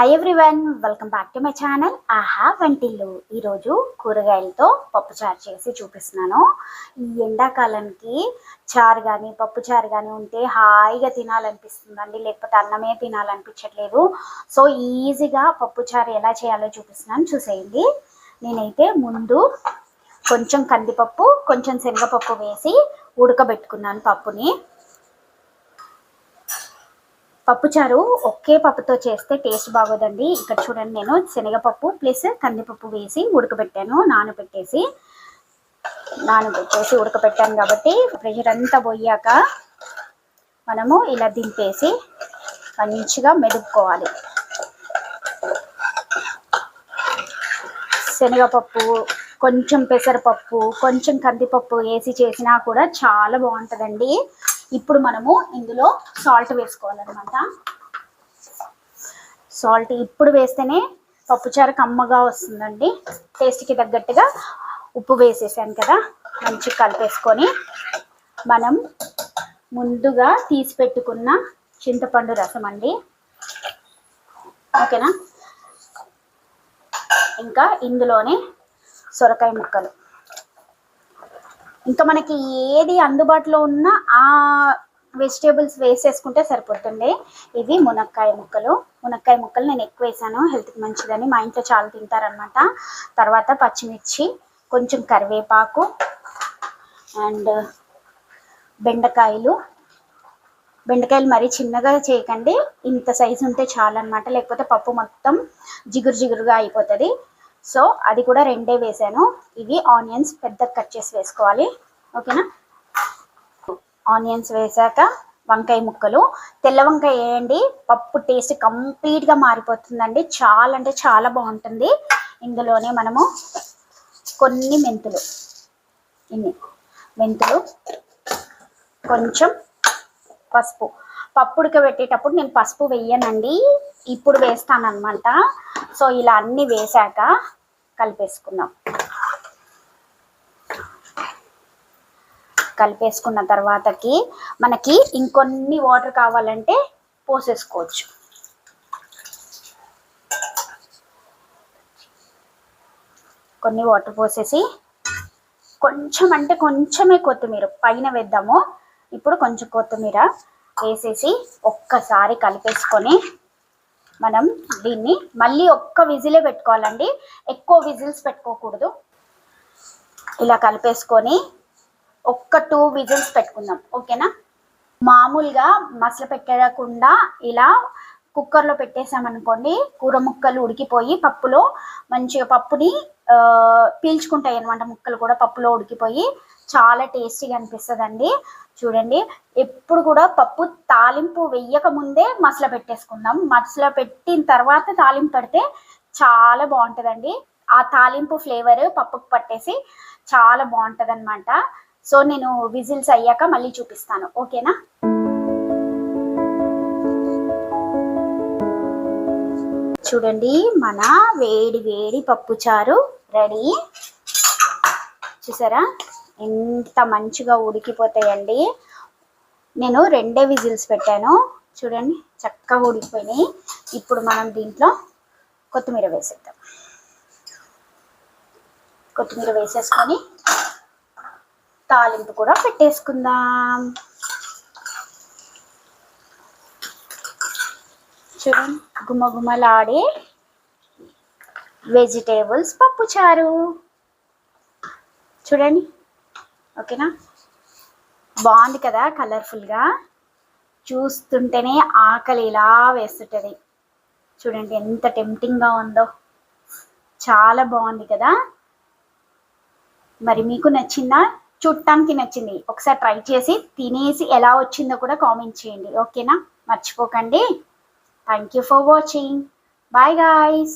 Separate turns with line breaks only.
Hi everyone, welcome back to my channel ఆహా వంటిల్లు. ఈరోజు కూరగాయలతో పప్పు చారు చేసి చూపిస్తున్నాను. ఈ ఎండాకాలానికి చారు కానీ పప్పు చారు కానీ ఉంటే హాయిగా తినాలనిపిస్తుందండి, లేకపోతే అన్నమే తినాలనిపించట్లేదు. సో ఈజీగా పప్పు చారు ఎలా చేయాలో చూపిస్తున్నాను, చూసేయండి. నేనైతే ముందు కొంచెం కందిపప్పు కొంచెం శనగపప్పు వేసి ఉడకబెట్టుకున్నాను పప్పుని. పప్పుచారు ఒకే పప్పుతో చేస్తే టేస్ట్ బాగోదండి. ఇక్కడ చూడండి, నేను శనగపప్పు ప్లస్ కందిపప్పు వేసి ఉడకబెట్టాను, నానబెట్టేసి ఉడకబెట్టాను. కాబట్టి ప్రెషర్ అంతా పోయాక మనము ఇలా దింపేసి మంచిగా మెదుపుకోవాలి. శనగపప్పు కొంచెం పెసరపప్పు కొంచెం కందిపప్పు వేసి చేసినా కూడా చాలా బాగుంటుందండి. ఇప్పుడు మనము ఇందులో సాల్ట్ వేసుకోవాలన్నమాట. సాల్ట్ ఇప్పుడు వేస్తేనే పప్పుచారు కమ్మగా వస్తుందండి. టేస్ట్కి తగ్గట్టుగా ఉప్పు వేసేసాను కదా, మంచిగా కలిపేసుకొని మనం ముందుగా తీసి పెట్టుకున్న చింతపండు రసం అండి, ఓకేనా. ఇంకా ఇందులోనే సొరకాయ ముక్కలు, ఇంకా మనకి ఏది అందుబాటులో ఉన్న ఆ వెజిటేబుల్స్ వేసేసుకుంటే సరిపోతుంది. ఇవి మునక్కాయ ముక్కలు నేను ఎక్కువ వేసాను, హెల్త్కి మంచిదని. మా ఇంట్లో చాలా తింటారనమాట. తర్వాత పచ్చిమిర్చి, కొంచెం కరివేపాకు అండ్ బెండకాయలు మరీ చిన్నగా చేయకండి, ఇంత సైజు ఉంటే చాలన్నమాట, లేకపోతే పప్పు మొత్తం జిగురుగా అయిపోతుంది. సో అది కూడా 2 వేసాను. ఇవి ఆనియన్స్ పెద్దగా కట్ చేసి వేసుకోవాలి, ఓకేనా. ఆనియన్స్ వేసాక వంకాయ ముక్కలు, తెల్ల వంకాయ వేయండి, పప్పు టేస్ట్ కంప్లీట్గా మారిపోతుందండి. చాలా అంటే చాలా బాగుంటుంది. ఇందులోనే మనము కొన్ని మెంతులు, కొంచెం పసుపు. పప్పు ఉడకబెట్టేటప్పుడు నేను పసుపు వేయనండి, ఇప్పుడు వేస్తాను అనమాట. సో ఇలా అన్నీ వేసాక కలిపేసుకున్న తర్వాతకి మనకి ఇంకొన్ని వాటర్ కావాలంటే పోసేసుకోవచ్చు. కొన్ని వాటర్ పోసేసి కొంచెం అంటే కొంచెమే కొత్తిమీర పైన వేద్దాము. ఇప్పుడు కొంచెం కొత్తిమీర వేసేసి ఒక్కసారి కలిపేసుకొని మనం దీన్ని మళ్ళీ ఒక్క విజిలే పెట్టుకోవాలండి, ఎక్కువ విజిల్స్ పెట్టుకోకూడదు. ఇలా కలిపేసుకొని ఒక్క 2 విజిల్స్ పెట్టుకుందాం, ఓకేనా. మామూలుగా మసలు పెట్టకుండా ఇలా కుక్కర్లో పెట్టేసామనుకోండి, కూర ముక్కలు ఉడికిపోయి పప్పులో మంచిగా పప్పుని పీల్చుకుంటాయి అన్నమాట. ముక్కలు కూడా పప్పులో ఉడికిపోయి చాలా టేస్టీగా అనిపిస్తుందండి. చూడండి, ఎప్పుడు కూడా పప్పు తాలింపు వెయ్యక ముందే మసల పెట్టేసుకుందాం. మసల పెట్టిన తర్వాత తాలింపు పెడితే చాలా బాగుంటుందండి. ఆ తాలింపు ఫ్లేవర్ పప్పుకు పట్టేసి చాలా బాగుంటుంది అనమాట. సో నేను విజిల్స్ అయ్యాక మళ్ళీ చూపిస్తాను, ఓకేనా. చూడండి, మన వేడి పప్పు చారు రెడీ. చూసారా ఎంత మంచిగా ఉడికిపోతాయండి. నేను 2 విజిల్స్ పెట్టాను, చూడండి చక్కగా ఉడికిపోయినాయి. ఇప్పుడు మనం దీంట్లో కొత్తిమీర వేసేద్దాం. కొత్తిమీర వేసేసుకొని తాలింపు కూడా పెట్టేసుకుందాం. చూడండి, గుమగుమలాడే వెజిటేబుల్స్ పప్పు చారు చూడండి, ఓకేనా. బాగుంది కదా, కలర్ఫుల్గా, చూస్తుంటేనే ఆకలి ఇలా వేస్తుంటుంది. చూడండి ఎంత టెంప్టింగ్గా ఉందో, చాలా బాగుంది కదా. మరి మీకు నచ్చిందా? చూడటానికి నచ్చింది, ఒకసారి ట్రై చేసి తినేసి ఎలా వచ్చిందో కూడా కామెంట్ చేయండి, ఓకేనా. మర్చిపోకండి. Thank you for watching. Bye guys.